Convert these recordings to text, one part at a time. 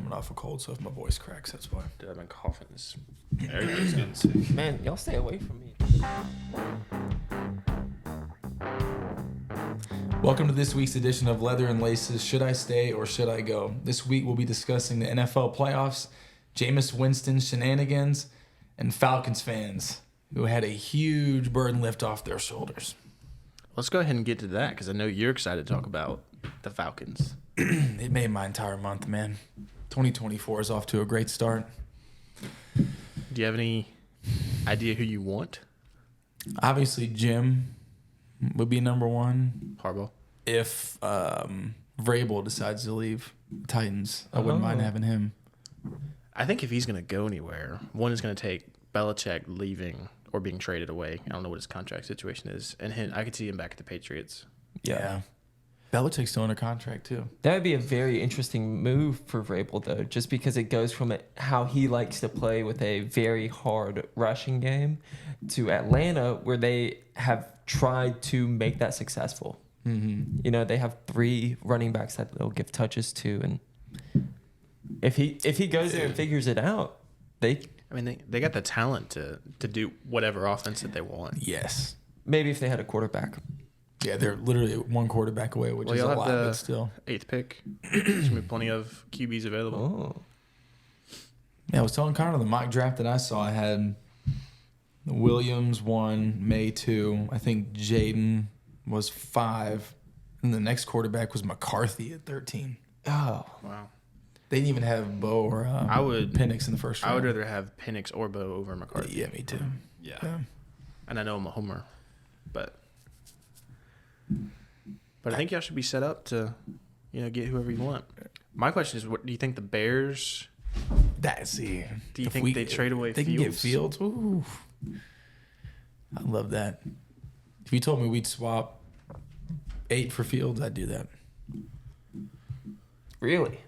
coming off a cold, so if my voice cracks, that's why. Dude, I've been coughing. Everybody's getting sick. Man, y'all stay away from me. Welcome to this week's edition of Leather and Laces. Should I stay or should I go? This week we'll be discussing the NFL playoffs, Jameis Winstons shenanigans, and Falcons fans who had a huge burden lift off their shoulders. Let's go ahead and get to that because I know you're excited to talk about the Falcons. It made my entire month, man. 2024 is off to a great start. Do you have any idea who you want? Obviously, Jim would be number one. Harbaugh. If Vrabel decides to leave Titans, I wouldn't mind having him. I think if he's going to go anywhere, one is going to take Belichick leaving or being traded away. I don't know what his contract situation is. And I could see him back at the Patriots. Yeah. Belichick's still under contract, too. That would be a very interesting move for Vrabel, though, just because it goes from how he likes to play with a very hard rushing game to Atlanta, where they have tried to make that successful. Mm-hmm. You know, they have 3 running backs that they'll give touches to, and if he goes there and figures it out, they got the talent to do whatever offense that they want. Yes. Maybe if they had a quarterback. Yeah, they're literally one quarterback away, which is a lot, but still. 8th pick. There's going to be plenty of QBs available. Oh. Yeah, I was telling Connor the mock draft that I saw, I had Williams 1, May 2. I think Jaden was 5. And the next quarterback was McCarthy at 13. Oh. Wow. They didn't even have Bo or Penix in the first round. I would rather have Penix or Bo over McCarthy. Yeah, me too. Yeah. And I know I'm a homer, but I think y'all should be set up to, get whoever you want. My question is, what do you think the Bears? Do you think they trade away they Fields? Can get Fields. Ooh, I love that. If you told me we'd swap 8 for Fields, I'd do that. Really?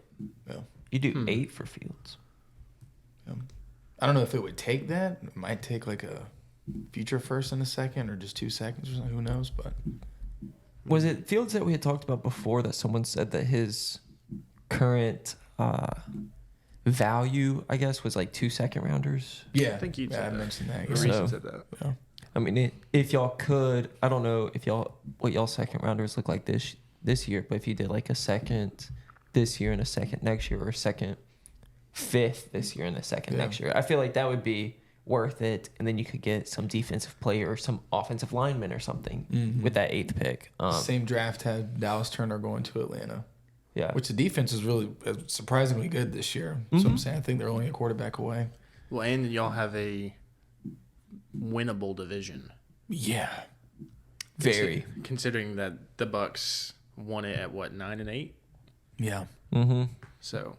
Yeah. You do 8 for Fields? Yeah. I don't know if it would take that. It might take like a future first and a second, or just 2 seconds or something. Who knows? But was it Fields that we had talked about before that someone said that his current value, I guess, was like 2 second-rounders? Yeah, I think you I mentioned that. said that. Yeah. I mean, if y'all could, I don't know what y'all second-rounders look like this year, but if you did like a second this year and a second next year, or a second 5th this year and a second next year, I feel like that would be worth it, and then you could get some defensive player or some offensive lineman or something with that 8th pick. Same draft had Dallas Turner going to Atlanta. Yeah, which the defense is really surprisingly good this year. So I'm saying I think they're only a quarterback away. Well, and y'all have a winnable division. Yeah, very. Considering that the Bucks won it at 9-8. Yeah. Mm-hmm. So.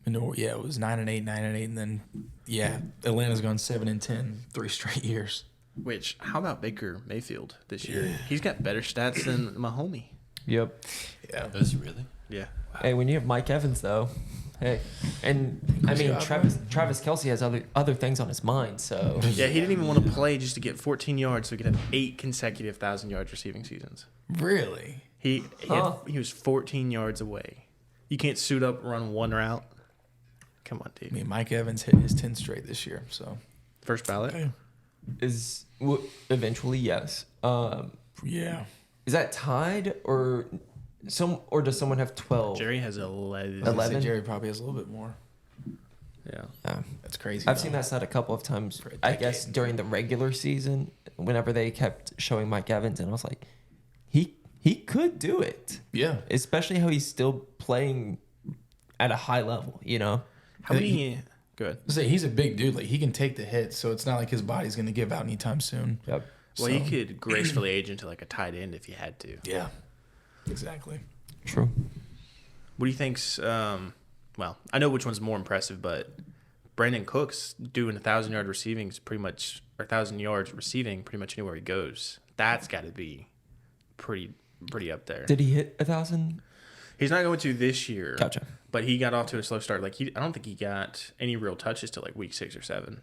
And it was 9-8, 9-8, and then Atlanta's gone 7-10, 3 straight years. Which, how about Baker Mayfield this year? Yeah. He's got better stats than my homie. Yep. Yeah. Does he really? Yeah. Wow. Hey, when you have Mike Evans though, hey, and I mean Travis Kelce has other things on his mind. So yeah, he didn't even want to play just to get 14 yards so he could have 8 consecutive 1,000-yard receiving seasons. Really? He was 14 yards away. You can't suit up, run one route. Come on, dude. I mean, Mike Evans hit his 10th straight this year, so first ballot is eventually yes. Yeah. Is that tied or does someone have 12? Jerry has 11. 11? Jerry probably has a little bit more. Yeah. That's crazy. I've seen that stat a couple of times. I guess during the regular season, whenever they kept showing Mike Evans, and I was like, he could do it. Yeah. Especially how he's still playing at a high level, How many? Good. He's a big dude. Like, he can take the hits, so it's not like his body's going to give out anytime soon. Yep. Well, he could gracefully age into like a tight end if he had to. Yeah. Exactly. True. What do you think's? Well, I know which one's more impressive, but Brandon Cooks doing 1,000-yard receiving is pretty much, or 1,000 yards receiving pretty much anywhere he goes. That's got to be pretty up there. Did he hit 1,000? He's not going to this year. Gotcha. But he got off to a slow start. Like I don't think he got any real touches till like week 6 or 7.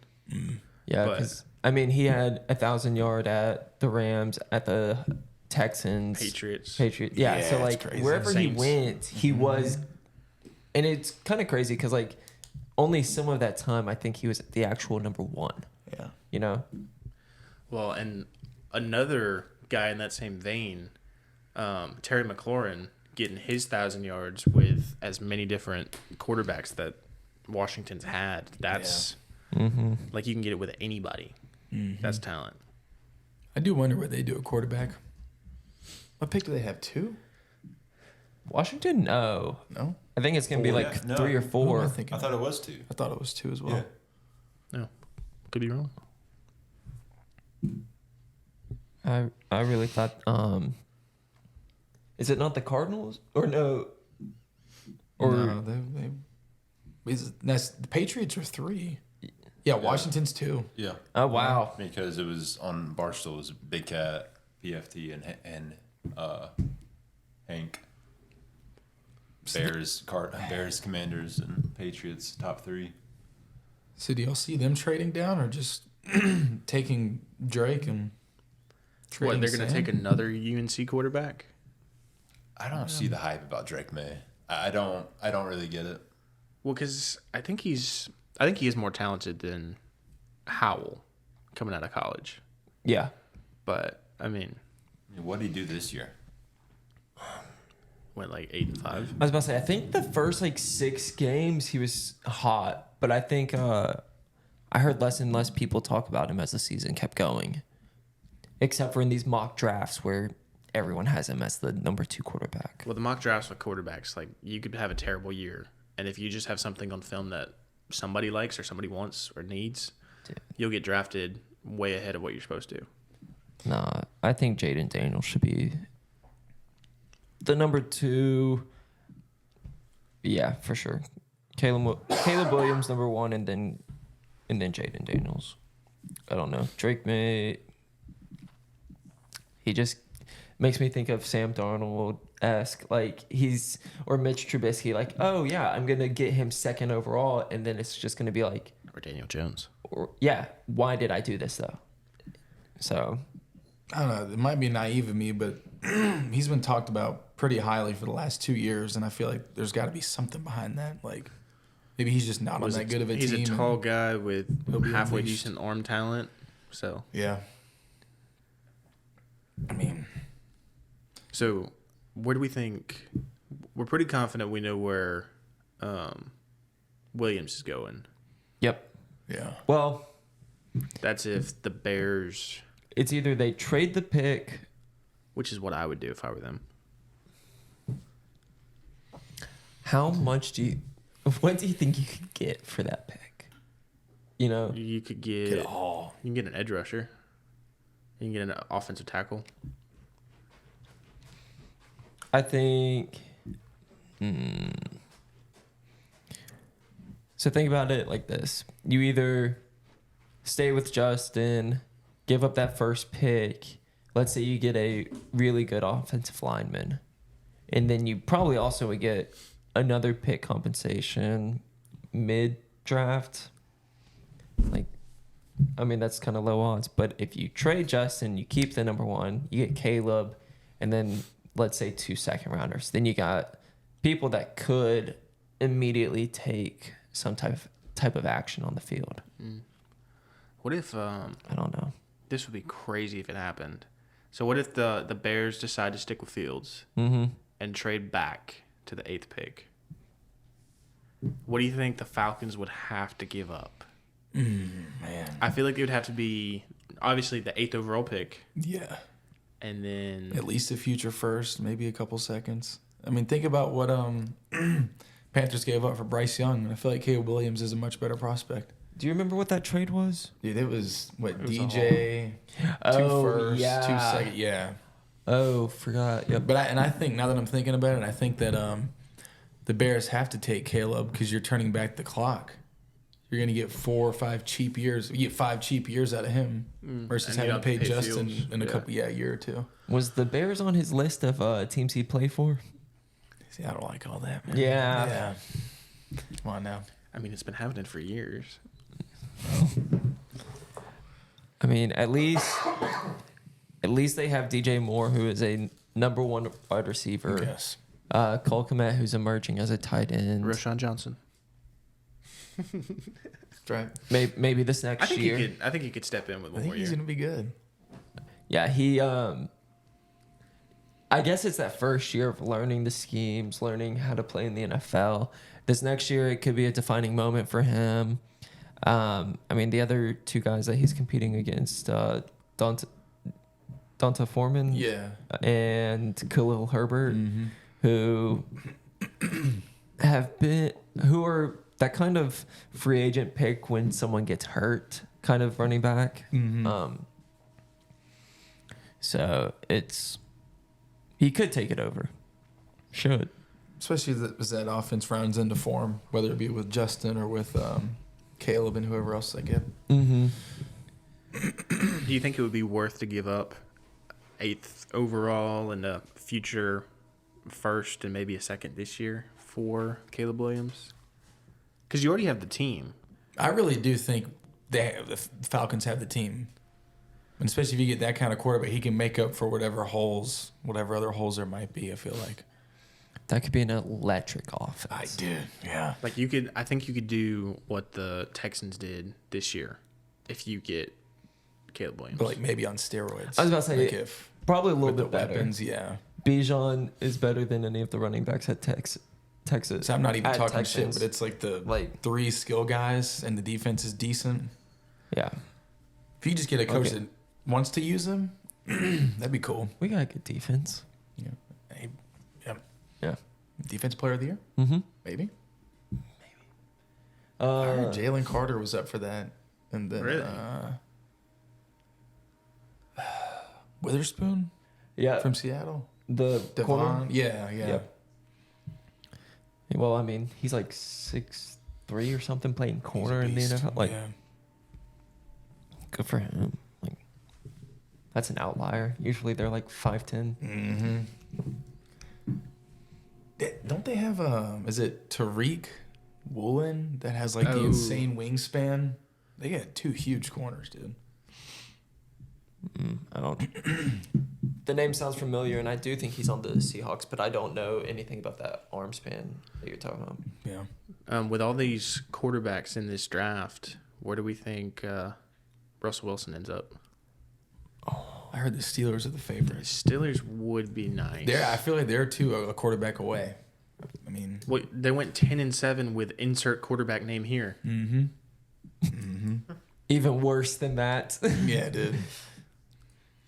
Yeah, because he had 1,000-yard at the Rams, at the Texans, Patriots. Yeah, so like crazy. wherever Saints. he went, he was And it's kind of crazy because, like, only some of that time I think he was the actual number one. Yeah. You know? Well, and another guy in that same vein, Terry McLaurin, getting his 1,000 yards with as many different quarterbacks that Washington's had. That's like you can get it with anybody. That's talent. I do wonder where they do a quarterback. What pick do they have? 2? Washington? No. No? I think it's going to be 4, like yeah. No. 3 or Who 4. am I thinking? I thought it was 2. I thought it was 2 as well. Yeah. No, could be wrong. I really thought, is it not the Cardinals? Or no? Or No, the Patriots are 3. Yeah, Washington's 2. Yeah. oh, wow. Because it was on Barstool, it was Big Cat, PFT, and Hank. Bears, Commanders, and Patriots top 3. So do y'all see them trading down or just taking Drake and trading What, they're going to Sam? take another UNC quarterback? I don't see the hype about Drake May. I don't really get it. Well, because I think he is more talented than Howell coming out of college. Yeah. But, I mean, What did he do this year? went like 8-5. I was about to say, I think the first like 6 games he was hot, but I think I heard less and less people talk about him as the season kept going, except for in these mock drafts where everyone has him as the number 2 quarterback. Well, the mock drafts with quarterbacks, like you could have a terrible year, and if you just have something on film that somebody likes or somebody wants or needs, you'll get drafted way ahead of what you're supposed to. Nah, I think Jaden Daniels should be the number 2. Yeah, for sure. Caleb Williams number 1, and then Jaden Daniels. I don't know. Drake May. He just makes me think of Sam Darnold-esque, like or Mitch Trubisky, like, oh yeah, I'm gonna get him 2nd overall, and then it's just gonna be like, Or Daniel Jones. why did I do this though? So I don't know. It might be naive of me, but he's been talked about pretty highly for the last 2 years, and I feel like there's got to be something behind that. Like maybe he's just not on that good of a He's team. a tall guy with he'll be halfway unleashed. decent arm talent. So Yeah. I mean, So, where do we think? We're pretty confident we know where Williams is going. yep. yeah. Well, That's if the Bears, it's either they trade the pick. which is what I would do if I were them. How much what do you think you could get for that pick? You know, You could Get get it all. you can get an edge rusher. You can get an offensive tackle. I think. So think about it like this: you either stay with Justin, give up that first pick. Let's say you get a really good offensive lineman, and then you probably also would get another pick compensation mid-draft. Like, I mean, that's kind of low odds. But if you trade Justin, you keep the number 1, you get Caleb, and then let's say 2 second-rounders. Then you got people that could immediately take some type of action on the field. What if I don't know. this would be crazy if it happened? So what if the Bears decide to stick with Fields and trade back to the 8th pick? What do you think the Falcons would have to give up? Man. I feel like it would have to be obviously the 8th overall pick, Yeah. and then At least a future first, maybe a couple seconds. I mean, think about what Panthers gave up for Bryce Young, and I feel like Caleb Williams is a much better prospect. Do you remember what that trade was? Dude, it was what It was a DJ, 2 Oh, firsts, yeah. 2 second, yeah. Oh, forgot. Yep. But I think now that I'm thinking about it, I think that the Bears have to take Caleb because you're turning back the clock. You're gonna get 4 or 5 cheap years. You get 5 cheap years out of him versus And you having to don't pay pay Justin Fields. in a Yeah. couple, a year or 2. Was the Bears on his list of teams he'd play for? See, I don't like all that, man. Yeah. Yeah. Come on now. I mean it's been happening for years. I mean, at least they have DJ Moore, who is a number 1 wide receiver. Yes. Cole Kmet, who's emerging as a tight end. Rashawn Johnson. That's right. Maybe this next I think year. I think he could step in with I one think more he's year. gonna be good. Yeah, he. I guess it's that first year of learning the schemes, learning how to play in the NFL. This next year, it could be a defining moment for him. I mean, the other two guys that he's competing against, Donta Foreman, Yeah. and Khalil Herbert, Mm-hmm. who are that kind of free agent pick when someone gets hurt, kind of running back. Mm-hmm. So he could take it over. Should. Especially as that offense rounds into form, whether it be with Justin or with Caleb and whoever else they get. Mm-hmm. Do you think it would be worth to give up 8th overall and a future first and maybe a second this year for Caleb Williams? Because you already have the team. I really do think the Falcons have the team. And especially if you get that kind of quarterback, he can make up for whatever other holes there might be, I feel like. That could be an electric offense. I did, yeah. Like I think you could do what the Texans did this year if you get Caleb Williams. But like maybe on steroids. I was about to say, like if probably a little with the bit better. weapons, yeah. Bijan is better than any of the running backs at Texas. So I'm not even At talking Texans. shit, but it's like the Like- 3 skill guys and the defense is decent. Yeah. If you just get a coach Okay. that wants to use them, that'd be cool. We got a good defense. Yeah. Hey, yeah. Yeah. Defense player of the year? Mm-hmm. Maybe. I heard Uh, Jalen Carter was up for that. And then Really? Witherspoon yeah. from Seattle. The corner. Devon. Yeah. Yep. Well, I mean, he's like 6'3" or something playing corner in the Beast. NFL. Like, yeah. good for him. Like, that's an outlier. Usually they're like 5'10". Mm-hmm. Don't they have is it Tariq Woolen that has like the Oh. insane wingspan? They got 2 huge corners, dude. I don't. The name sounds familiar, and I do think he's on the Seahawks, but I don't know anything about that arm span that you're talking about. Yeah. With all these quarterbacks in this draft, where do we think Russell Wilson ends up? I heard the Steelers are the The favorites. Steelers would be nice. I feel like they're a quarterback away. I mean, Well, they went 10-7 with insert quarterback name here. Even worse than that. yeah, dude.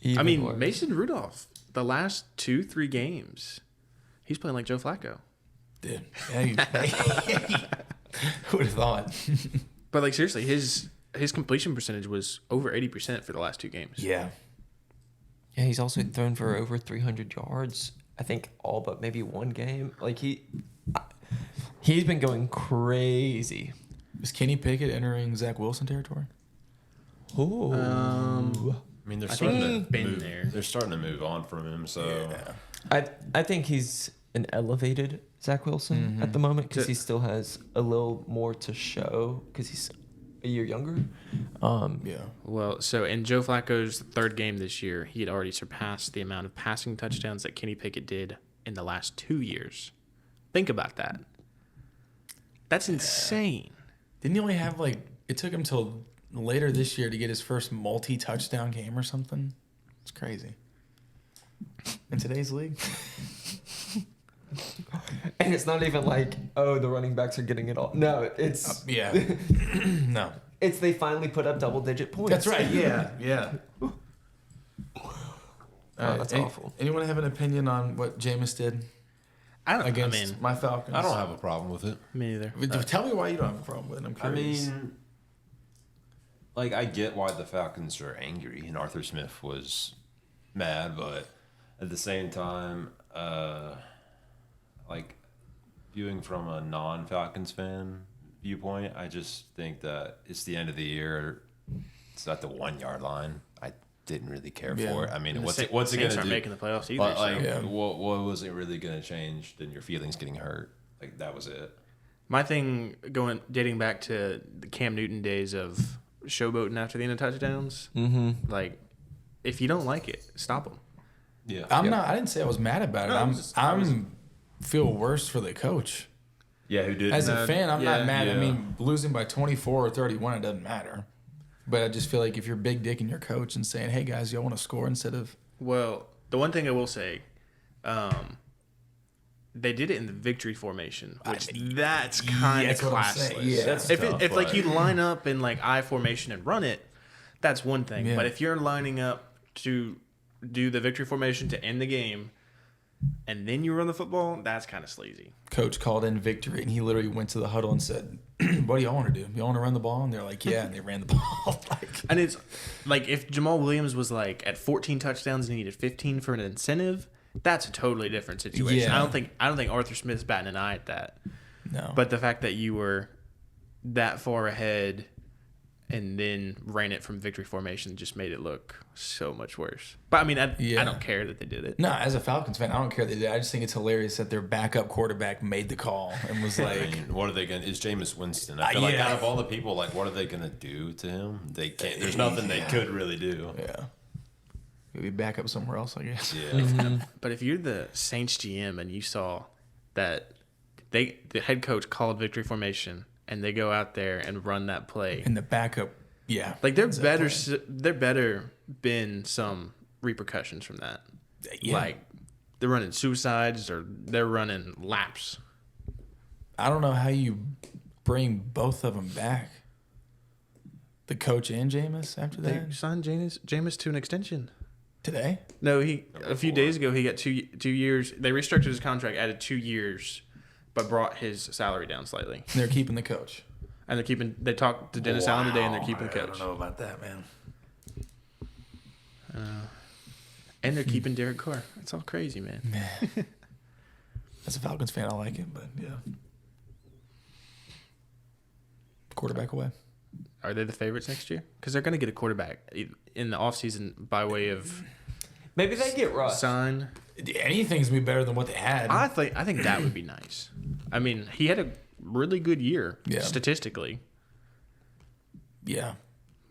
Even I mean, worse. Mason Rudolph, the last 2-3 games, he's playing like Joe Flacco. Dude. Yeah, who would have thought? But like seriously, his completion percentage was over 80% for the last 2 games. Yeah. Yeah, he's also thrown for over 300 yards. I think all but maybe one game. Like he's been going crazy. Is Kenny Pickett entering Zach Wilson territory? Oh. I mean, they're I starting think to been move. there. They're starting to move on from him. So I think he's an elevated Zach Wilson at the moment because he still has a little more to show because he's a year younger. Yeah. Well, so in Joe Flacco's 3rd game this year, he had already surpassed the amount of passing touchdowns that Kenny Pickett did in the last 2 years. Think about that. That's insane. Didn't he only have it took him till later this year to get his first multi-touchdown game or something? It's crazy. In today's league? And it's not even like, oh, the running backs are getting it all. No, it's Yeah. No. it's they finally put up double-digit points. That's right. Yeah. Yeah. That's awful. Anyone have an opinion on what Jameis did against my Falcons? I don't have a problem with it. Me neither. Tell me why you don't have a problem with it. I'm I curious. mean, like, I get why the Falcons are angry and Arthur Smith was mad, but at the same time, like, viewing from a non-Falcons fan viewpoint, I just think that it's the end of the year. It's at the 1-yard line. I didn't really care for it. I mean, what's it going to Saints do? aren't making the playoffs either. But, so. like, Yeah. what was it really going to change than your feelings getting hurt? Like, that was it. My thing dating back to the Cam Newton days of showboating after the end of touchdowns. Mm-hmm. Like, if you don't like it, stop them. Yeah. I didn't say I was mad about it. No, feel worse for the coach. Yeah, who did? As a fan, I'm not mad. Yeah. I mean, losing by 24 or 31, it doesn't matter. But I just feel like if you're big dicking your coach and saying, hey, guys, y'all want to score instead of... Well, the one thing I will say, they did it in the victory formation, which that's kind of that's what I'm saying. classless. Yeah. That's If tough, like you line up in like I formation and run it, that's one thing. Yeah. But if you're lining up to do the victory formation to end the game, and then you run the football, that's kind of sleazy. Coach called in victory, and he literally went to the huddle and said, what do y'all want to do? Y'all want to run the ball? And they're like, yeah, and they ran the ball. And it's like if Jamal Williams was like at 14 touchdowns and he needed 15 for an incentive, that's a totally different situation. Yeah. I don't think Arthur Smith's batting an eye at that. No. But the fact that you were that far ahead and then ran it from victory formation just made it look so much worse. But I mean, I don't care that they did it. No, as a Falcons fan, I don't care they did. I just think it's hilarious that their backup quarterback made the call and was like, I mean, what are they going to... It's Jameis Winston. I feel like yeah. out of all the people, like, what are they going to do to him? They can't... There's nothing they could really do. yeah. Maybe back up somewhere else, I guess. Yeah. But if you're the Saints GM and you saw that the head coach called victory formation and they go out there and run that play, And the backup, yeah. like there better been some repercussions from that. Yeah. Like they're running suicides or they're running laps. I don't know how you bring both of them back. The coach and Jameis after They that? signed Jameis to an extension. Today? No, a few days ago he got 2 years. They restructured his contract, added 2 years, but brought his salary down slightly. And they're keeping the coach. And they talked to Dennis Allen today, and they're keeping the coach. I don't know about that, man. And they're keeping Derek Carr. It's all crazy, man. As a Falcons fan, I like it, but yeah. Quarterback away. Are they the favorites next year? Because they're going to get a quarterback in the offseason by way of Maybe they get Russ. sign. Anything's gonna be better than what they had. I think that would be nice. I mean, he had a really good year statistically. Yeah.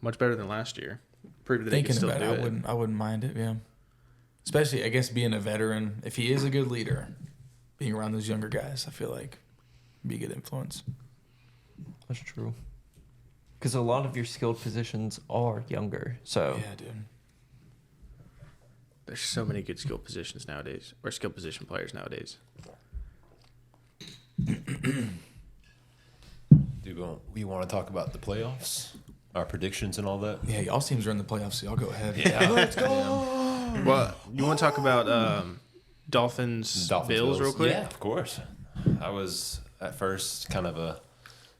Much better than last year. Proved that he could Thinking still about do it, I wouldn't mind it, yeah. Especially, I guess, being a veteran. If he is a good leader, being around those younger guys, I feel like be a good influence. That's true. Because a lot of your skilled positions are younger. So Yeah, dude. There's so many good skill positions nowadays, or skill position players nowadays. Do we want to talk about the playoffs? Our predictions and all that? Yeah, y'all teams are in the playoffs, so y'all go ahead. Yeah. Let's go. Well, you want to talk about Dolphins Bills real quick? Yeah, of course. I was at first kind of a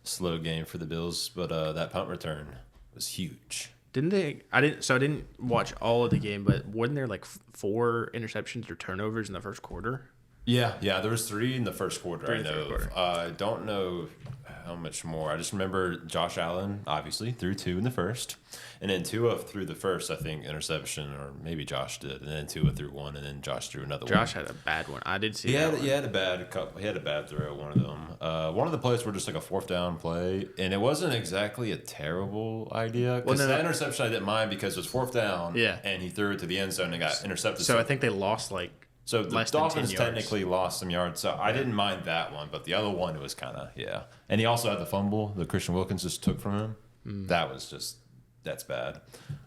slow game for the Bills, but that punt return was huge. Didn't they? I didn't watch all of the game, but wasn't there like 4 interceptions or turnovers in the first quarter? Yeah, there was 3 in the first quarter. 3 I in the know. first quarter. I don't know how much more. I just remember Josh Allen obviously threw 2 in the first, and then Tua threw the first, I think, interception, or maybe Josh did, and then Tua threw 1, and then Josh threw another one. Josh had a bad one. I did see that one. He had a bad throw, one of them. One of the plays were just like a 4th down play, and it wasn't exactly a terrible idea. Because that interception I didn't mind because it was 4th down, and he threw it to the end zone and got intercepted. So I think they lost like So the less than 10 Dolphins yards. technically lost some yards, so I didn't mind that one, but the other one, it was kind of, yeah. And he also had the fumble that Christian Wilkins just took from him. That was just, that's bad.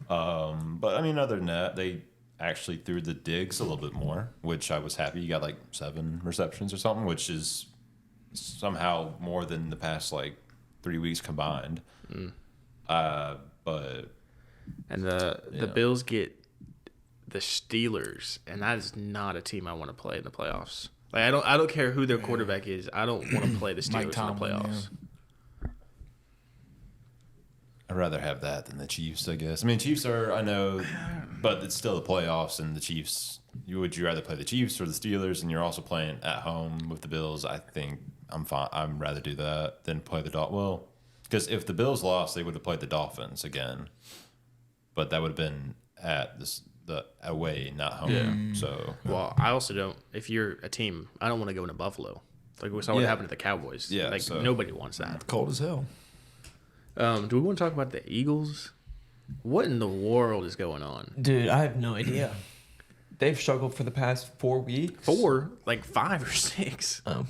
But, I mean, other than that, they actually threw the Diggs a little bit more, which I was happy. He got like 7 receptions or something, which is somehow more than the past like 3 weeks combined. But... And the Bills get the Steelers, and that is not a team I want to play in the playoffs. Like I don't care who their quarterback is. I don't want to play the Steelers in the Tomlin, playoffs. I'd rather have that than the Chiefs, I guess. I mean, Chiefs are, I know, but it's still the playoffs, and the Chiefs, would you rather play the Chiefs or the Steelers, and you're also playing at home with the Bills? I think I'm fine. I'd rather do that than play the Dolphins. Well, because if the Bills lost, they would have played the Dolphins again, but that would have been at the away, not home. Yeah. So, Well, I also don't. If you're a team, I don't want to go into Buffalo. Like we saw what happened to the Cowboys. Yeah, like so- nobody wants that. Cold as hell. Do we want to talk about the Eagles? What in the world is going on? dude, I have no idea. they've struggled for the past 4 weeks. 5 or 6. Oh.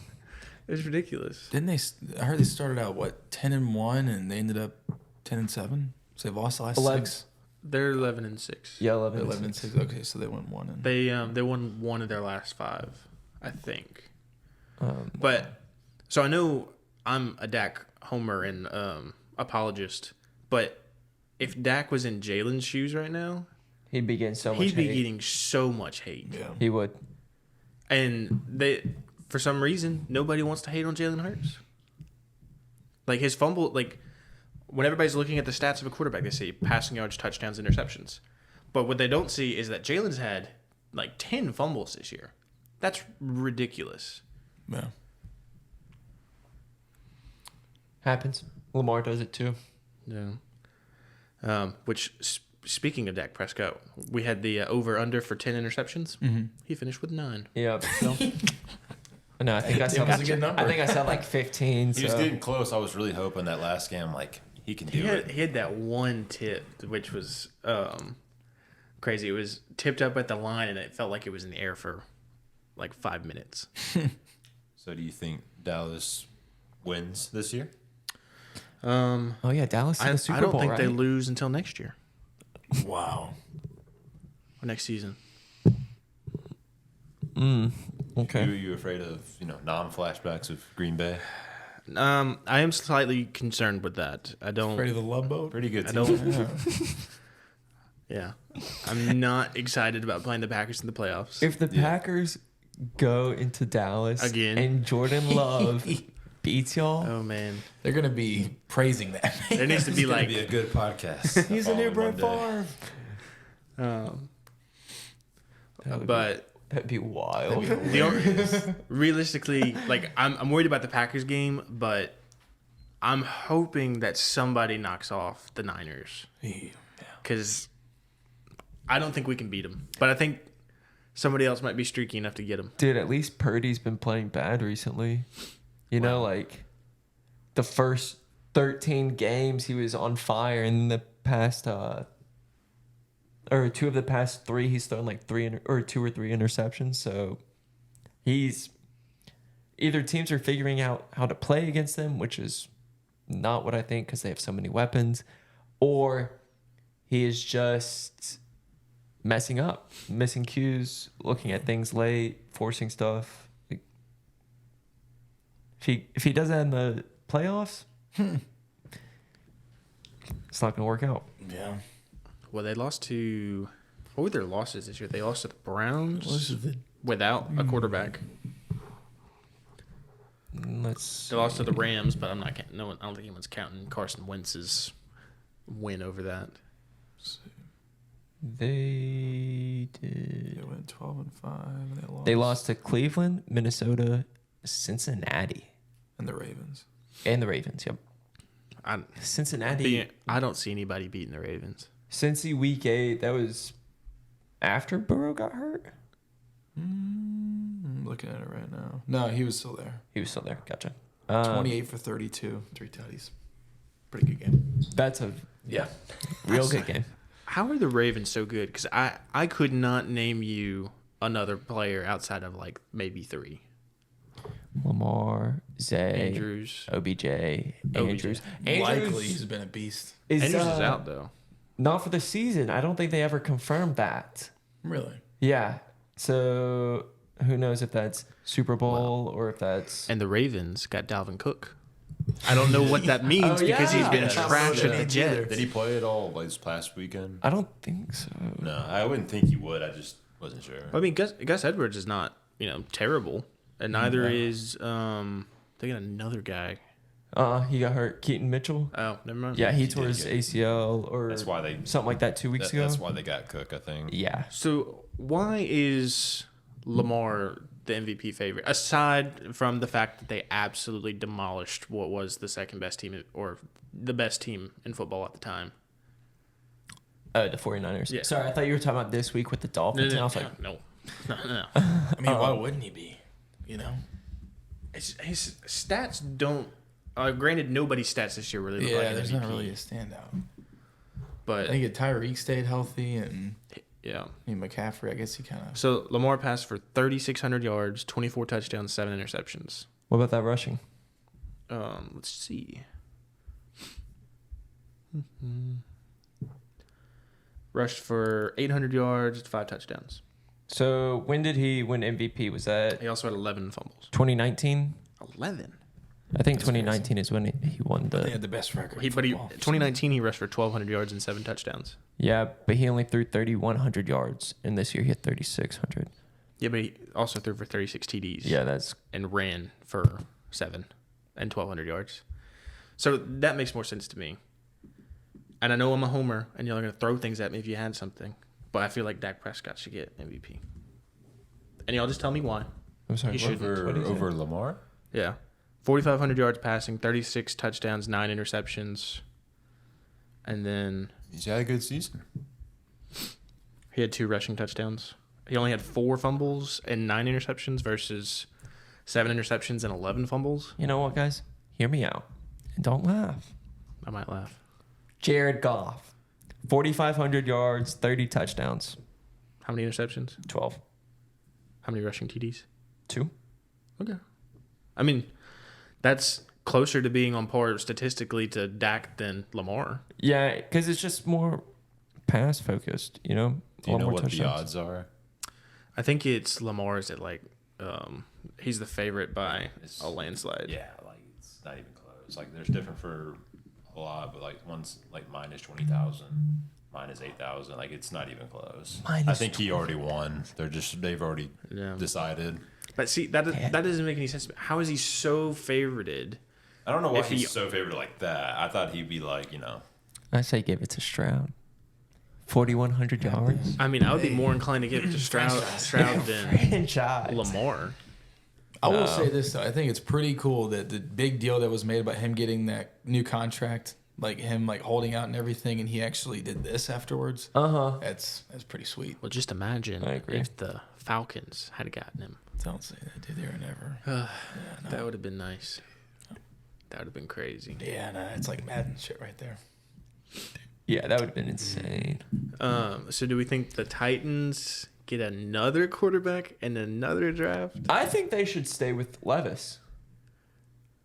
It's ridiculous. Didn't they? I heard they started out 10-1, and they ended up 10-7. So they've lost the last 6. They're 11-6. Yeah, 11-6. Okay, so they won 1. And They won 1 of their last 5, I think. But so I know I'm a Dak homer and apologist, but if Dak was in Jalen's shoes right now, he'd be getting so much he'd be hate. getting so much hate. yeah, He would. And for some reason, nobody wants to hate on Jalen Hurts. Like his fumble, like when everybody's looking at the stats of a quarterback, they see passing yards, touchdowns, interceptions. But what they don't see is that Jalen's had like 10 fumbles this year. That's ridiculous. yeah. Happens. Lamar does it too. Yeah. Speaking of Dak Prescott, we had the over/under for 10 interceptions. Mm-hmm. He finished with 9. Yeah. So No, I think I It said was a good number. I think I said like 15. He was So. getting close. I was really hoping that last game, like, he can do it. he had that one tip, which was crazy. It was tipped up at the line, and it felt like it was in the air for like 5 minutes. So do you think Dallas wins this year? Oh yeah, Dallas in the Super I don't Bowl, think they right? lose until next year Wow. or next season. Okay. Are you afraid of, non-flashbacks of Green Bay? I am slightly concerned with that. I don't. Afraid of the Love Boat? Pretty good I team. don't. Yeah, I'm not excited about playing the Packers in the playoffs. If the Packers go into Dallas Again. and Jordan Love beats y'all, Oh man, They're going to be praising that. there needs to be It's gonna like be a good podcast. He's a new following Brett Monday. Favre. but that'd be wild. realistically, like I'm worried about the Packers game, but I'm hoping that somebody knocks off the Niners Yeah. because I don't think we can beat them. But I think somebody else might be streaky enough to get them. Dude, at least Purdy's been playing bad recently. You know, like the first 13 games he was on fire, and the past or 2 of the past 3 he's thrown like 2 or 3 interceptions. So he's either teams are figuring out how to play against them, which is not what I think because they have so many weapons, or he is just messing up, missing cues, looking at things late, forcing stuff. If he does that in the playoffs, it's not going to work out. Yeah. Well, they lost to what were their losses this year? They lost to the Browns Well, this is the without a quarterback. Let's. They lost to the Rams, but I don't think anyone's counting Carson Wentz's win over that. They did. They went 12-5. And They lost to Cleveland, Minnesota, Cincinnati, and the Ravens. and the Ravens. Yep. Cincinnati. I don't see anybody beating the Ravens. Cincy week 8. That was after Burrow got hurt. I'm looking at it right now. No, he was still there. He was still there. Gotcha. 28 for 32, 3 tutties. Pretty good game. That's a Yeah. real good game. How are the Ravens so good? Because I could not name you another player outside of like maybe 3. Lamar, Zay, Andrews. OBJ, Andrews. Likely he's been a beast. Andrews is out though. Not for the season. I don't think they ever confirmed that. Really? Yeah. So who knows if that's Super Bowl or if that's. And the Ravens got Dalvin Cook. I don't know what that means because he's been Yeah. trash at the Yeah. Jets. Did he play at all like, this past weekend? I don't think so. No, I wouldn't think he would. I just wasn't sure. I mean, Gus Edwards is not terrible, and neither is they got another guy. He got hurt. Keaton Mitchell. Oh, never mind. Yeah, he did tore his get- ACL or That's why they. something like that 2 weeks ago. That's why they got Cook, I think. Yeah. So why is Lamar the MVP favorite? Aside from the fact that they absolutely demolished what was the second best team or the best team in football at the time. The 49ers. Yeah. Sorry, I thought you were talking about this week with the Dolphins. And I was like, no. I mean, why wouldn't he be? You know? His stats don't. Granted, nobody's stats this year really look like Yeah, an there's MVP, not really a standout. I but think Tyreek stayed healthy, and Yeah. I mean, McCaffrey, I guess he kind of. So Lamar passed for 3,600 yards, 24 touchdowns, 7 interceptions. What about that rushing? Let's see. Rushed for 800 yards, 5 touchdowns. So when did he win MVP? Was that He also had 11 fumbles. 2019? 11. I think That's 2019 is when he won They the. had the best record. But 2019 he rushed for 1,200 yards and 7 touchdowns. Yeah, but he only threw 3,100 yards, and this year he had 3,600. Yeah, but he also threw for 36 TDs. Yeah, that's And ran for 7 and 1,200 yards. So that makes more sense to me. And I know I'm a homer, and y'all are going to throw things at me if you had something. But I feel like Dak Prescott should get MVP. And y'all just tell me why. I'm sorry. He what? shouldn't. over Lamar. Yeah. 4,500 yards passing, 36 touchdowns, 9 interceptions. And then He's had a good season. he had 2 rushing touchdowns. He only had 4 fumbles and 9 interceptions versus 7 interceptions and 11 fumbles. You know what, guys? Hear me out, and don't laugh. I might laugh. Jared Goff, 4,500 yards, 30 touchdowns, How many interceptions? 12, How many rushing TDs? 2. Okay. I mean, that's closer to being on par statistically to Dak than Lamar. Yeah, because it's just more pass focused. You know, Do you know what the odds are? I think it's Lamar's at like, he's the favorite by a landslide. Yeah, like it's not even close. Like there's different for a lot, but like one's like minus 20,000, minus 8,000. Like it's not even close. I think he already won. They've already decided. But see, that doesn't make any sense. How is he so favorited? I don't know why he's so favored like that. I thought he'd be like, I say give it to Stroud. 4,100 yards. I mean, I would be more inclined to give it to Stroud than Franchise. Lamar. I will say this though, I think it's pretty cool that the big deal that was made about him getting that new contract, like him like holding out and everything, and he actually did this afterwards. That's pretty sweet. Well, just imagine I agree. if the Falcons had gotten him. Don't say that, dude. They were never. That would have been nice. That would have been crazy. Yeah, no, it's like Madden shit right there. Yeah, that would have been insane. So do we think the Titans get another quarterback and another draft? I think they should stay with Levis.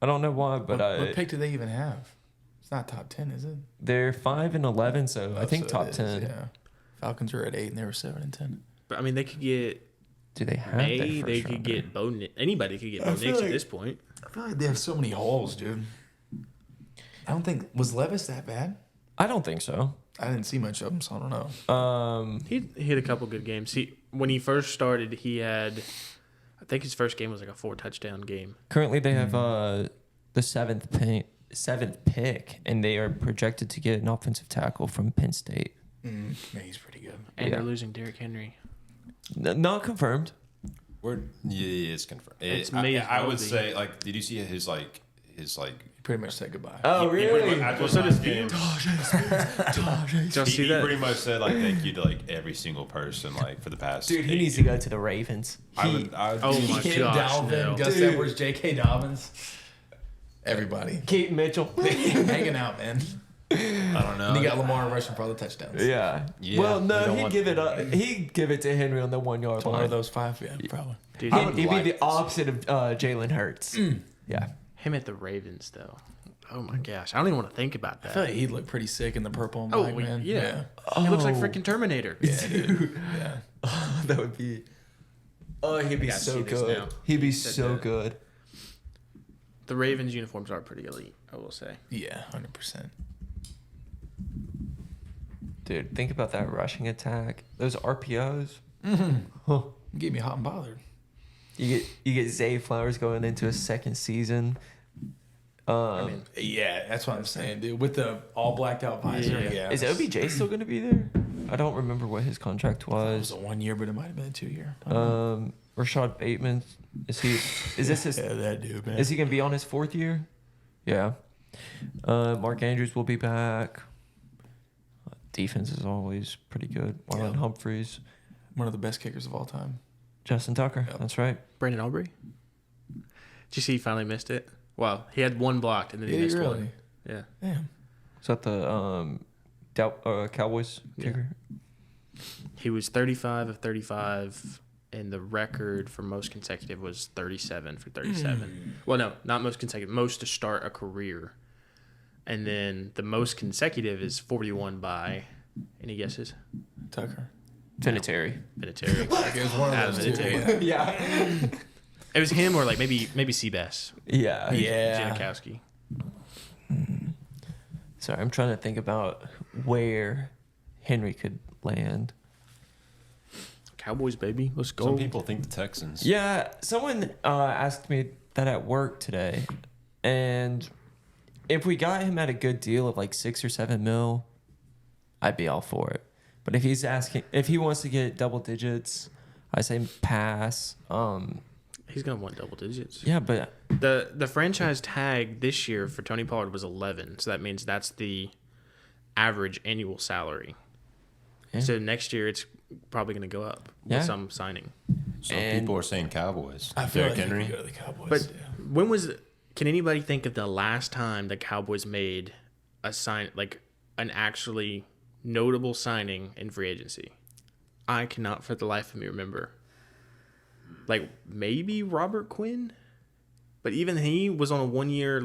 I don't know why, but what pick do they even have? It's not top 10, is it? they're 5 and 11, so I think so top it is, 10. Yeah. Falcons are at 8 and they were 7 and 10. But I mean, they could get Do they have May. their They first could rounder? get Bo. Anybody could get Bo I Nix feel at like- this point. I feel like they have so many holes, dude. I don't think was Levis that bad. I don't think so. I didn't see much of him, so I don't know. He had a couple good games. When he first started, he had, I think his first game was like a 4-touchdown game. Currently, they have the seventh pick, and they are projected to get an offensive tackle from Penn State. Man, he's pretty good. And Yeah. they're losing Derrick Henry. Not confirmed. Yeah, it's confirmed. It's I would maybe. say, like, did you see his He pretty much said goodbye. Oh, really? Well, so does game. Did y'all see He that? pretty much said like thank you to like every single person like for the past. Dude, he 8 needs to go to the Ravens. I would Oh my Kid gosh, Dalvin, no. Gus Dude. Edwards, J.K. Dobbins. Everybody. Keaton Mitchell. Hanging out, man. I don't know. And he got Lamar rushing for all the touchdowns. Yeah. Yeah, Well, you no, don't he'd want- give it up. He'd give it to Henry on the 1 yard One line. of those 5, yeah, probably. Dude, He'd, would he'd like be to the opposite of Jalen Hurts. Yeah. him at the Ravens, though. Oh my gosh. I don't even want to think about I that. feel like he'd look pretty sick in the purple and Oh, black, man. yeah. He looks like Oh. freaking Terminator. Yeah, dude. Yeah. That would be. Oh, he'd be gotta so see this good. now. He'd be Said so that. good. The Ravens uniforms are pretty elite, I will say. Yeah, 100%. Dude, think about that rushing attack. Those RPOs. Huh. You get me hot and bothered. You get Zay Flowers going into a second season. I mean, Yeah, that's what I'm saying, dude. With the all blacked out visor. Yeah. Yeah. Is OBJ still going to be there? I don't remember what his contract It was was. a 1 year, but it might have been a 2 year. Rashad Bateman. Is this his? Yeah, that dude, man. Is he going to be on his 4th year? Yeah. Mark Andrews will be back. Defense is always pretty good. Marlon Yeah. Humphreys. One of the best kickers of all time. Justin Tucker. Yep. That's right. Brandon Aubrey? Did you see he finally missed it? Wow. He had one blocked and then he Did he missed really? one. Yeah. Damn. Is that the Cowboys kicker? He was 35 of 35, and the record for most consecutive was 37 for 37. Well, no, not most consecutive. Most to start a career. And then the most consecutive is 41 by, any guesses? Tucker. Vinatieri. Vinatieri. Like it was one of Adam those two. Vinatieri. Yeah. It was him or like maybe Seabass. Yeah. Yeah. Janikowski. Sorry, I'm trying to think about where Henry could land. Cowboys, baby. Let's go. Some people think the Texans. Yeah, someone asked me that at work today, and if we got him at a good deal of like 6 or 7 mil, I'd be all for it. But if he wants to get double digits, I say pass. He's gonna want double digits. Yeah, but The franchise tag this year for Tony Pollard was 11, so that means that's the average annual salary. Yeah. So next year it's probably going to go up Yeah. with some signing. Some And- people are saying Cowboys. I feel Derrick like Henry. he could go to the Cowboys. But yeah. when was? Can anybody think of the last time the Cowboys made a an actually notable signing in free agency? I cannot for the life of me remember. Like maybe Robert Quinn, but even he was on a 1-year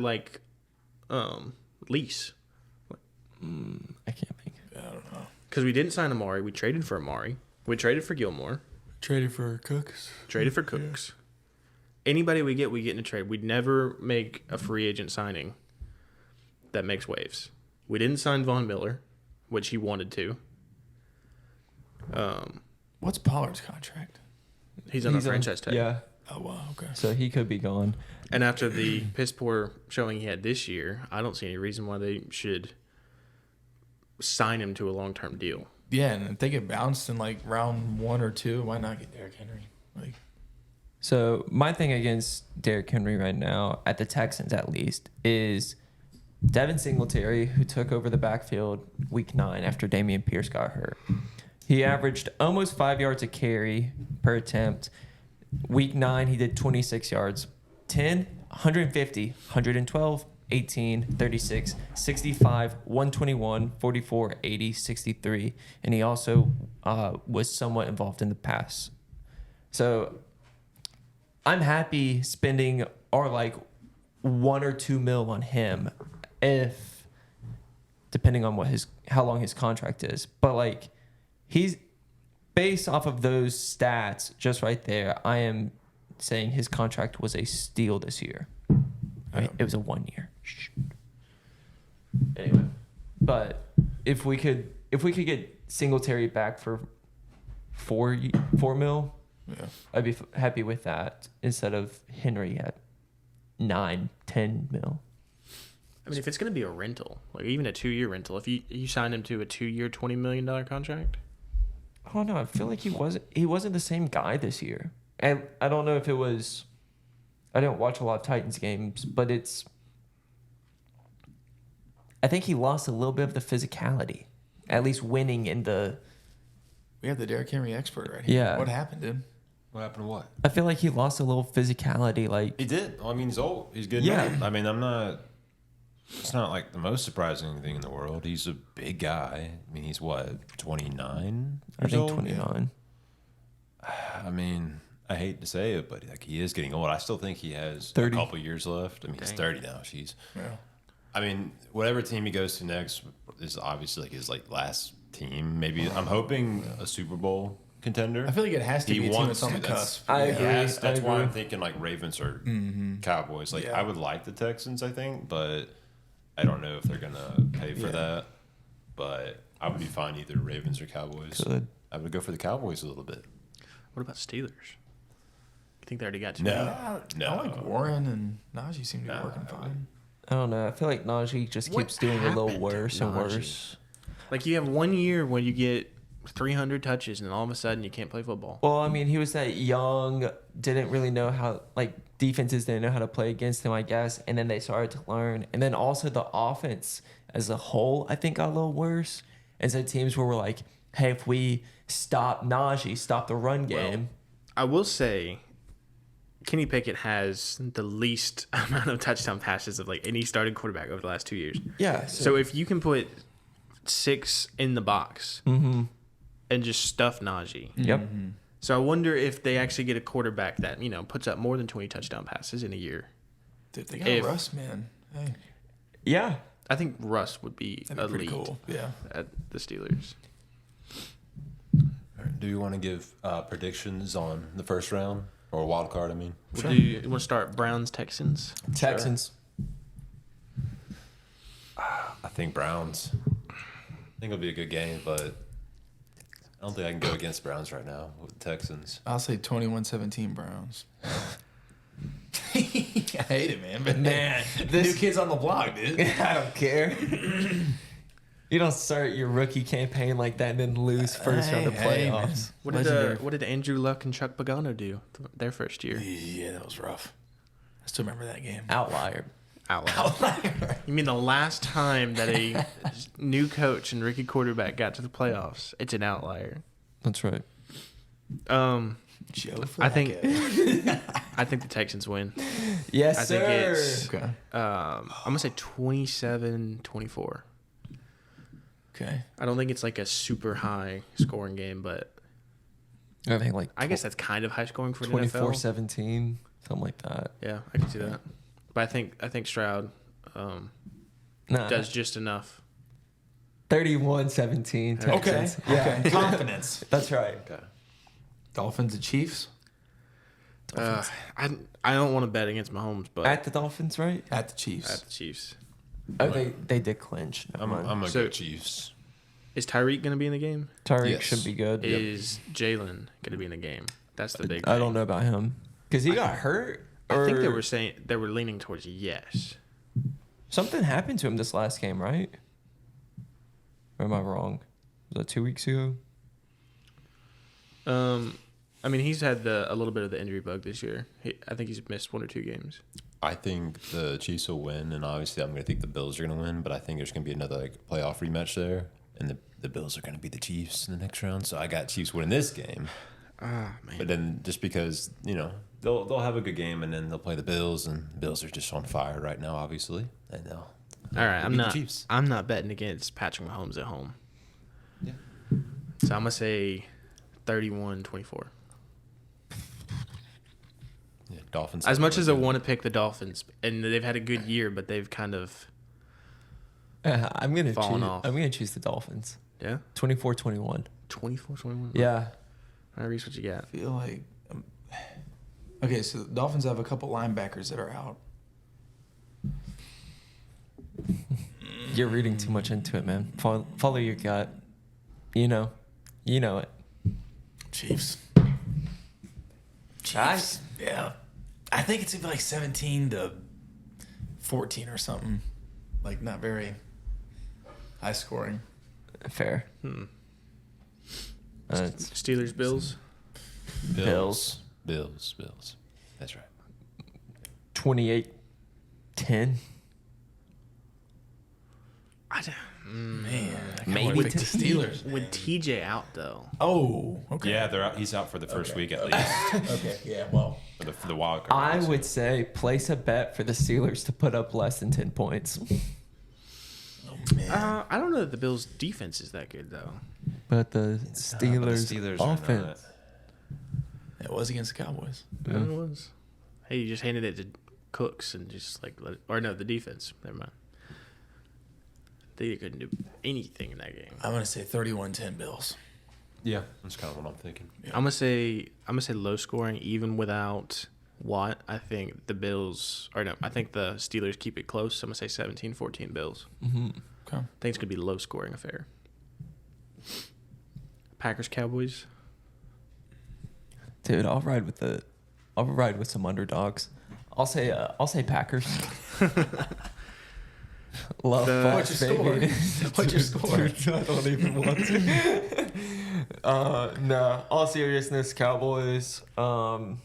lease. I can't think. I don't know. Because we didn't sign Amari. We traded for Amari. We traded for Gilmore. Traded for Cooks. Traded for Cooks. Anybody we get in a trade. We'd never make a free agent signing that makes waves. We didn't sign Von Miller, which he wanted to. What's Pollard's contract? He's on a franchise tag. Yeah, Oh wow. Okay. so he could be gone. And after the piss poor showing he had this year, I don't see any reason why they should sign him to a long-term deal. Yeah, and if they get bounced in like round 1 or 2, why not get Derrick Henry? Like, So my thing against Derrick Henry right now, at the Texans at least, is Devin Singletary, who took over the backfield week 9 after Damian Pierce got hurt. He averaged almost 5 yards a carry per attempt. Week 9, he did 26 yards. 10, 150, 112, 18, 36, 65, 121, 44, 80, 63. And he also was somewhat involved in the pass. So I'm happy spending our like 1 or 2 mil on him, if depending on how long his contract is. But like he's based off of those stats just right there, I am saying his contract was a steal this year. I mean, it was a 1 year. Anyway, but if we could get Singletary back for 4 mil, yeah. I'd be happy with that instead of Henry at 9, 10 mil. I mean, if it's going to be a rental, like even a 2-year rental, if you sign him to a 2-year, $20 million contract, I don't know. I feel like he wasn't the same guy this year. And I don't know if it was. I didn't watch a lot of Titans games, but I think he lost a little bit of the physicality, at least winning in the. We have the Derrick Henry expert right here. Yeah. What happened, dude? What happened to what? I feel like he lost a little physicality. Like He did. Well, I mean, he's old. He's good. Yeah. Now. I mean, I'm not. It's not like the most surprising thing in the world. He's a big guy. I mean, he's what, 29? I think 29. I mean, I hate to say it, but like he is getting old. I still think he has 30. a couple years left. I mean, he's Dang. 30 now. Jeez. Yeah. I mean, whatever team he goes to next is obviously like his last team. Maybe I'm hoping a Super Bowl contender. I feel like it has to He be a team wants that's on to. the That's- cusp. I Yeah. agree. Yes, that's I why agree. I'm thinking like Ravens or Cowboys. Like Yeah. I would like the Texans, I think, but I don't know if they're gonna pay for Yeah. that. But I would be fine either Ravens or Cowboys. Good. I would go for the Cowboys a little bit. what about Steelers? You think they already got 2 No. million? Yeah, I like Warren and Najee seem to be No, working I fine. I don't know. I feel like Najee just What keeps doing a little happened to worse and Najee? worse. Like you have 1 year where you get 300 touches, and all of a sudden you can't play football. Well, I mean, he was that young, didn't really know how, like, defenses didn't know how to play against him, I guess, and then they started to learn. And then also the offense as a whole, I think, got a little worse. And so teams were like, hey, if we stop Najee, stop the run game. I will say, Kenny Pickett has the least amount of touchdown passes of like any starting quarterback over the last 2 years. Yeah. So if you can put 6 in the box, Mm-hmm. and just stuff Najee. Yep. So I wonder if they actually get a quarterback that, puts up more than 20 touchdown passes in a year. Dude, they got Russ, man. Hey, Yeah. I think Russ would be that'd be elite pretty cool. Yeah. at the Steelers. Do you want to give predictions on the first round or wild card? I mean, Do you want to start Browns, Texans? Texans. I think Browns. I think it'll be a good game, but I don't think I can go against Browns right now with the Texans. I'll say 21-17 Browns. I hate it, man. But Man, new kids on the block, dude. I don't care. You don't start your rookie campaign like that and then lose first round of Hey, man. playoffs. What did Andrew Luck and Chuck Pagano do their first year? Yeah, that was rough. I still remember that game. Outlier. Outlier. You mean the last time that a new coach and rookie quarterback got to the playoffs? It's an outlier. That's right. Joe I think Flacco. I think the Texans win. Yes, I sir. think it's Okay. I'm gonna say 27-24. Okay. I don't think it's like a super high scoring game, but I think like I guess that's kind of high scoring for an 24-17, NFL. something like that. Yeah, I can see that. But I think Stroud Nah. does just enough. 31-17. Okay. Texans. Yeah. Okay. Confidence. That's right. Okay. Dolphins and Chiefs I don't want to bet against Mahomes, but At the Dolphins, right? at the Chiefs. at the Chiefs. Oh, they did clinch. Never I'm mind. gonna So- go Chiefs. Is Tyreek going to be in the game? Tyreek Yes. should be good. Is Jalen going to be in the game? That's the big I thing. don't know about him because he got hurt. I think or they were leaning towards yes. something happened to him this last game, right? Or am I wrong? Was that 2 weeks ago? I mean, he's had a little bit of the injury bug this year. I think he's missed 1 or 2 games. I think the Chiefs will win, and obviously I'm going to think the Bills are going to win, but I think there's going to be another playoff rematch there, and the Bills are going to be the Chiefs in the next round. So I got Chiefs winning this game. Ah, man. But then just because, they'll have a good game, and then they'll play the Bills, and the Bills are just on fire right now, obviously. And they'll All right, beat the Chiefs. I'm not betting against Patrick Mahomes at home. Yeah. So I'm going to say 31-24. Yeah, Dolphins. As much as I want to pick the Dolphins, and they've had a good year, but they've kind of I'm gonna Falling off. I'm gonna choose the Dolphins. 24-21. 24-21. Yeah. All right, Reese, what you got? I feel like. Okay, so the Dolphins have a couple linebackers that are out. You're reading too much into it, man. Follow your gut. You know it. Chiefs. Nice. Yeah. I think it's gonna be like 17-14 or something. Like not very high scoring. Fair. Steelers, Bills. Bills. Bills. That's right. 28-10. Man, I Maybe maybe pick the to- Steelers. With TJ out, though. Oh, okay. Yeah, he's out for the first week at least Okay, yeah. Well, for the wild card. I would say place a bet for the Steelers to put up less than 10 points. man. I don't know that the Bills' defense is that good, though. But the Steelers, are offense. It was against the Cowboys. Yeah, it was. Hey, you just handed it to Cooks and just like let it, or no, the defense. Never mind. They couldn't do anything in that game. I'm gonna say 31-10 Bills. Yeah, that's kind of what I'm thinking. I'm gonna say low scoring even without Watt. I think the Bills I think the Steelers keep it close. I'm gonna say 17-14 Bills. Mm-hmm. Okay. I think it's gonna be a low scoring affair. Packers Cowboys. Dude, I'll ride with some underdogs. I'll say Packers. Love What's Bucks, your score? baby. What's your score? Dude, I don't even want to. No, all seriousness, Cowboys. They're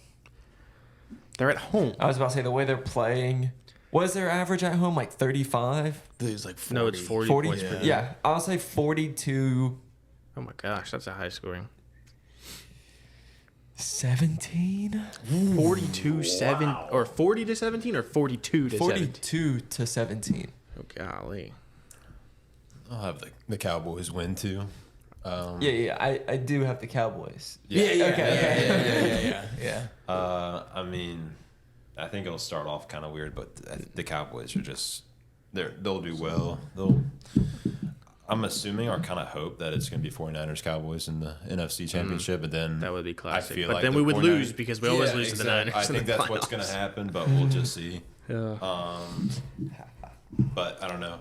at home. I was about to say the way they're playing. What is their average at home? Like 35? It was like 40. No, it's 40. 40? points per Yeah. game. Yeah, I'll say 42. Oh my gosh, that's a high scoring. 17? 42-7 or 40-17 or 42-17. 42 to 17. Oh golly. I'll have the Cowboys win too. I do have the Cowboys. Yeah. I mean, I think it'll start off kind of weird, but the Cowboys are just they'll do well. I'm assuming or kind of hope that it's going to be 49ers Cowboys in the NFC Championship, but then that would be classic. I feel but like then we would 49ers lose because we always lose to the Niners. I think that's what's going to happen, but we'll just see. Yeah. But I don't know.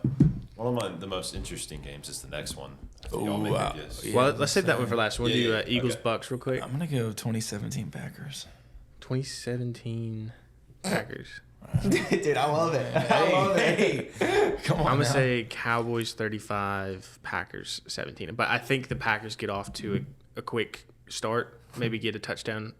One of the most interesting games is the next one. Ooh, wow. Well, let's save that one for last. We'll do Eagles okay. Bucks real quick. I'm gonna go 2017 Packers. 2017 Packers. Dude, I love it. I love it. Come on. I'm gonna now. say Cowboys 35, Packers 17. But I think the Packers get off to a quick start. Maybe get a touchdown.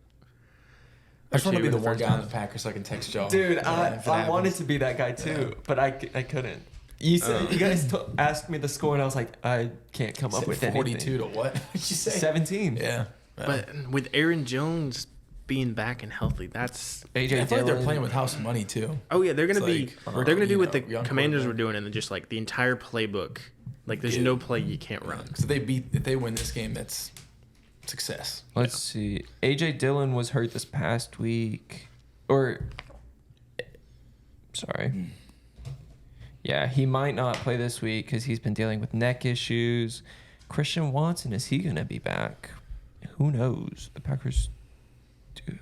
I just want to be in the the one first guy on half. the Packers so I can text y'all. Dude, if it I wanted happens. to be that guy too, but I couldn't. You said you guys asked me the score, and I was like, I can't come You up said with 42 anything. to what? What'd you say? 17. Yeah. But with Aaron Jones being back and healthy, that's I AJ feel like they're Dillon. playing with house money too. they're gonna It's be like, they're gonna do you what know, the young Commanders were quarterback. doing, and then just like the entire playbook. Like there's no play you can't run. Because if they win this game, that's success. Let's see. AJ Dillon was hurt this past week, sorry. Yeah, he might not play this week because he's been dealing with neck issues. Christian Watson, is he gonna be back? Who knows? The Packers, dude.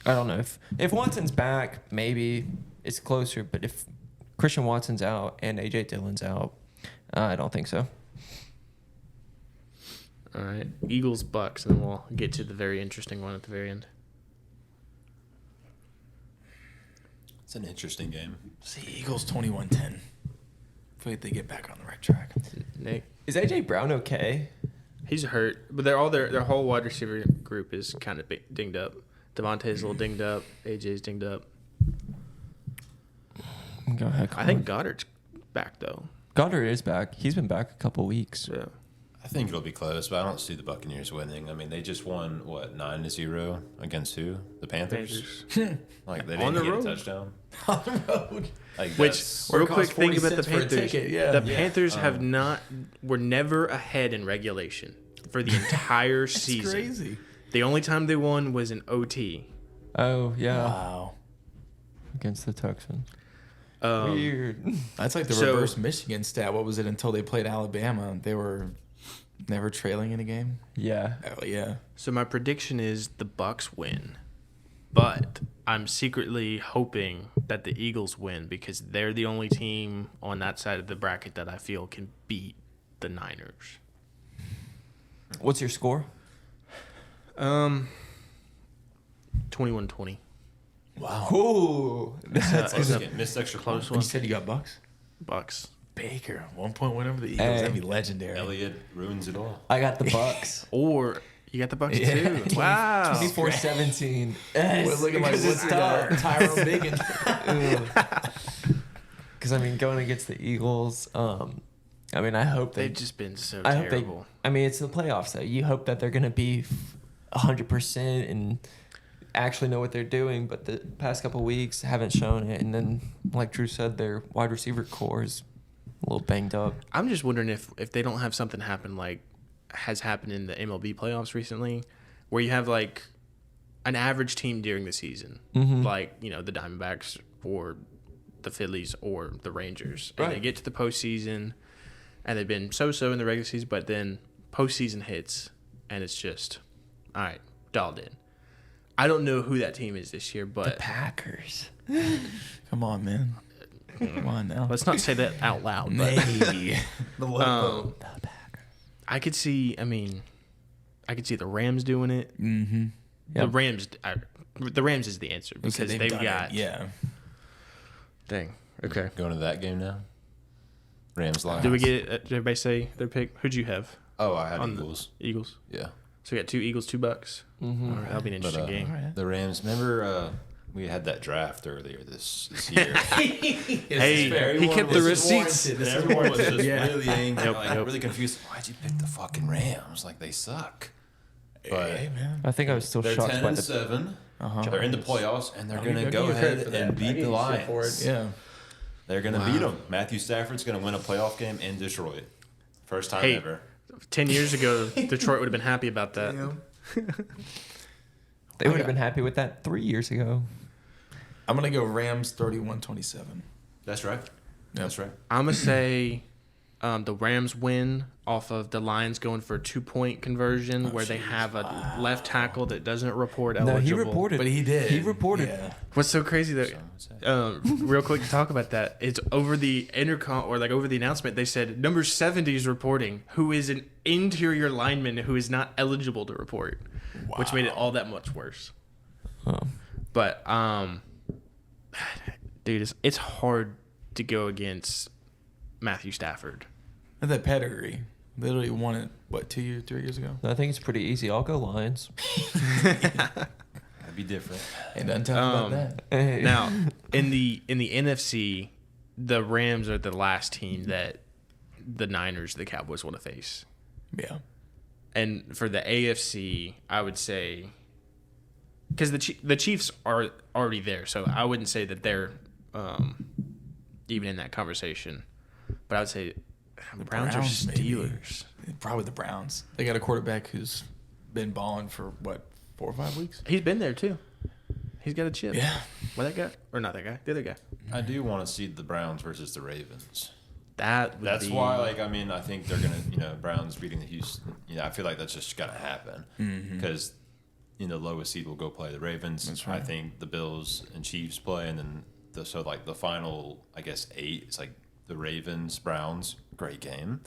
I don't know if Watson's back, maybe it's closer. But if Christian Watson's out and AJ Dillon's out, I don't think so. All right, Eagles Bucks, and then we'll get to the very interesting one at the very end. It's an interesting game. See, Eagles 21-10. I feel like they get back on the right track. Nick, Is AJ Brown okay? he's hurt, but they're all their whole wide receiver group is kind of dinged up. Devontae's a little dinged up. AJ's dinged up. Go ahead. I think Goddard's back though. Goddard is back. He's been back a couple weeks. Yeah. I think it'll be close, but I don't see the Buccaneers winning. I mean, they just won 9-0 against who? The Panthers. Like they On didn't the get road. a touchdown. On the road. Like Which that's- real it quick costs thing 40 about the cents for a Panthers. ticket, yeah. The Yeah. Panthers were never ahead in regulation for the entire It's season. crazy. The only time they won was in OT. Oh yeah, Wow. against the Texans. Um, Weird. That's like the So- reverse Michigan stat. What was it until they played Alabama? They were never trailing in a game. Yeah. Oh, yeah. So my prediction is the Bucks win, but I'm secretly hoping that the Eagles win because they're the only team on that side of the bracket that I feel can beat the Niners. What's your score? 21-20. Wow. Ooh, that's It's a missed extra close close And one. you said you got Bucks? Bucks. Baker, 1 point win over the Eagles. Hey. That'd be legendary. Elliott ruins it all. I got the Bucks. Or you got the Bucks Yeah. too. Wow. 24-17. We're looking like because it's what's that? tough. Tyrone Biggin. Because I mean, going against the Eagles, I mean, I hope They've they. just been so I hope they. terrible. I mean, it's the playoffs, so you hope that they're gonna be 100% and actually know what they're doing. But the past couple weeks haven't shown it, and then, like Drew said, their wide receiver core is a little banged up. I'm just wondering if they don't have something happen like has happened in the MLB playoffs recently, where you have like an average team during the season, like the Diamondbacks or the Phillies or the Rangers, and they Right. get to the postseason, and they've been so-so in the regular season, but then postseason hits, and it's just all right, dialed in. I don't know who that team is this year, but Packers. Come on, man. Come on now. let's not say that out loud. But Nay. The logo. I could see. I mean, I could see the Rams doing it. Mm-hmm. The Rams. The Rams is the answer because they've done got. it. Yeah. Dang. Okay. Going to that game now. Rams Lions. Did we get? Did everybody say their pick? Who'd you have? Oh, I had on the- Eagles. Eagles. Yeah. So we got 2 Eagles, 2 Bucks. Mm-hmm. All right, that'll be an But interesting game. the Rams. Remember, we had that draft earlier this year. Hey, he kept the receipts. And everyone was just really angry, Yep, like, yep. really confused. Why'd you pick the fucking Rams? Like they suck. But Hey, man. I think I was still they're shocked by the. 10-7. Uh-huh. They're in the playoffs, and they're going to I'll go give you credit ahead for that. and beat the Lions. Yeah. They're going to Wow. beat them. Matthew Stafford's going to win a playoff game in Detroit. First time Hey, ever. 10 years ago, Detroit would have been happy about that. They would have been happy with that 3 years ago. I'm going to go Rams 31-27. That's right. That's right. I'm going to say the Rams win off of the Lions going for a 2-point conversion where they have a left tackle that doesn't report eligible. No, he reported. But he did. He reported. Yeah. What's so crazy that, real quick to talk about that, it's over the intercom or like over the announcement, they said number 70 is reporting, who is an interior lineman who is not eligible to report, which made it all that much worse. Oh. But, dude, it's hard to go against Matthew Stafford. And that pedigree. Literally won it, 3 years ago? I think it's pretty easy. I'll go Lions. That'd be different. Ain't nothing tough about that. Hey. Now, in the NFC, the Rams are the last team that the Niners, the Cowboys want to face. Yeah. And for the AFC, I would say, because the Chiefs are already there, so I wouldn't say that they're even in that conversation. But I would say the Browns or Steelers. Maybe. Probably the Browns. They got a quarterback who's been balling for, 4 or 5 weeks? He's been there, too. He's got a chip. Yeah. Well, that guy? Or not that guy. The other guy. I do want to see the Browns versus the Ravens. That's why, I think they're going to, Browns beating the Houston. I feel like that's just going to happen. Because, the lowest seed will go play the Ravens. That's right. I think the Bills and Chiefs play, and then the final, 8, it's like the Ravens, Browns, great game.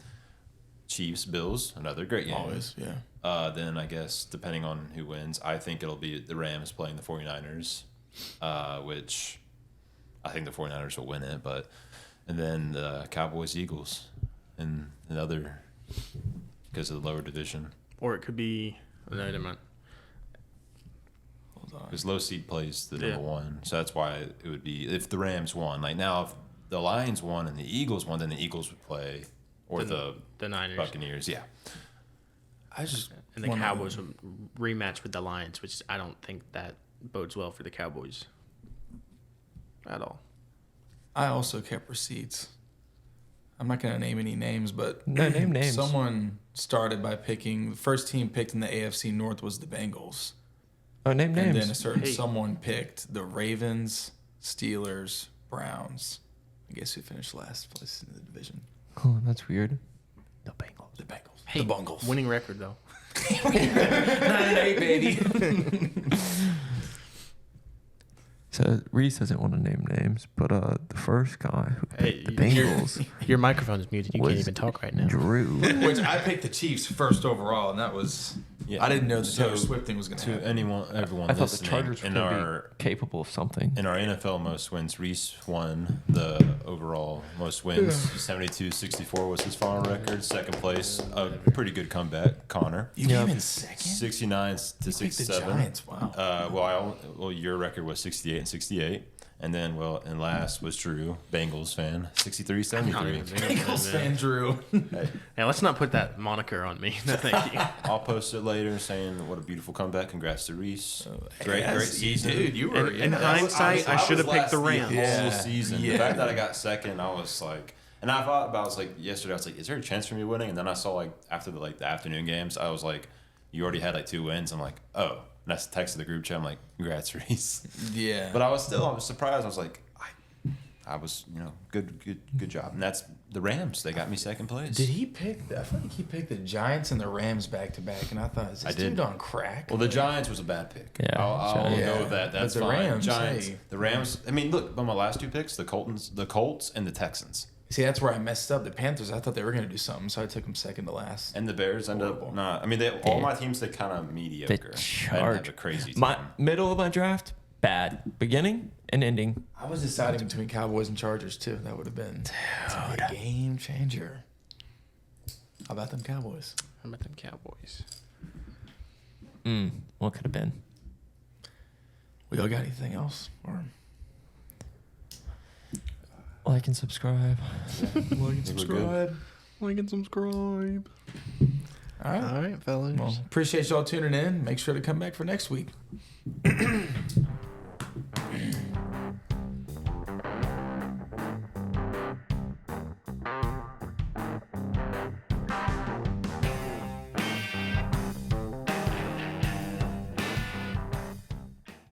Chiefs, Bills, another great game. Always, yeah. Then I guess, depending on who wins, I think it'll be the Rams playing the 49ers, which I think the 49ers will win it. And then the Cowboys, Eagles, and another because of the lower division. Or it could be – no, never mind. Hold on. Because low seed plays the number one. So that's why it would be – if the Rams won. Like now, if the Lions won and the Eagles won, then the Eagles would play – or the Niners. Buccaneers, yeah. And the Cowboys would rematch with the Lions, which I don't think that bodes well for the Cowboys at all. I also kept receipts. I'm not going to name any names, but No, name names. Someone started by picking – the first team picked in the AFC North was the Bengals. Oh, name names. And then a certain someone picked the Ravens, Steelers, Browns. I guess who finished last place in the division? Oh, that's weird. The Bengals. The Bengals. Hey, the Bungles. Winning record, though. 9-8, baby. So Reese doesn't want to name names, but the first guy who picked the Bengals, Your microphone is muted. You can't even talk right now. Drew. Which I picked the Chiefs first overall, and that was I didn't know the Taylor Swift thing was going to happen. Everyone I thought the listening, Chargers were in going to our be capable of something. in our NFL most wins, Reese won the overall most wins. 72-64 was his final record. Second place, a pretty good comeback. Connor, You came in second? 69 to You picked the 67. Giants, wow. Your record was 68 and 68. And then, and last was Drew, Bengals fan, 63-73. Bengals fan Drew. Now, let's not put that moniker on me. No, thank you. I'll post it later saying what a beautiful comeback. Congrats to Reese. Great season. Dude, you were In hindsight, I should have picked the Rams. Whole season. The fact that I got second, I was like, and I thought about, yesterday, I was like, is there a chance for me winning? And then I saw after the afternoon games, I was like, you already had 2 wins. I'm like, oh. And I texted the group chat. I'm like, congrats, Reese. Yeah. But I was surprised. I was like, I was, good job. And that's the Rams. They got me second place. Did he pick? I feel like he picked the Giants and the Rams back to back, and I thought, is this dude on crack? Well, the Giants was a bad pick. Yeah, I'll go with that. That's But the fine. Rams, Giants. hey. The Rams. I mean, look, on my last 2 picks, the Colts, and the Texans. See, that's where I messed up. The Panthers, I thought they were going to do something, so I took them second to last. And the Bears end up not. I mean, all my teams, they kind of mediocre. I didn't have a crazy team. My middle of my draft, bad. Beginning and ending. I was deciding between Cowboys and Chargers, too. That would have been a game changer. How about them Cowboys? How about them Cowboys? What could have been? We all got anything else? Or Like and subscribe. like and subscribe. Like and subscribe. All right. All right, fellas. Well, appreciate y'all tuning in. Make sure to come back for next week.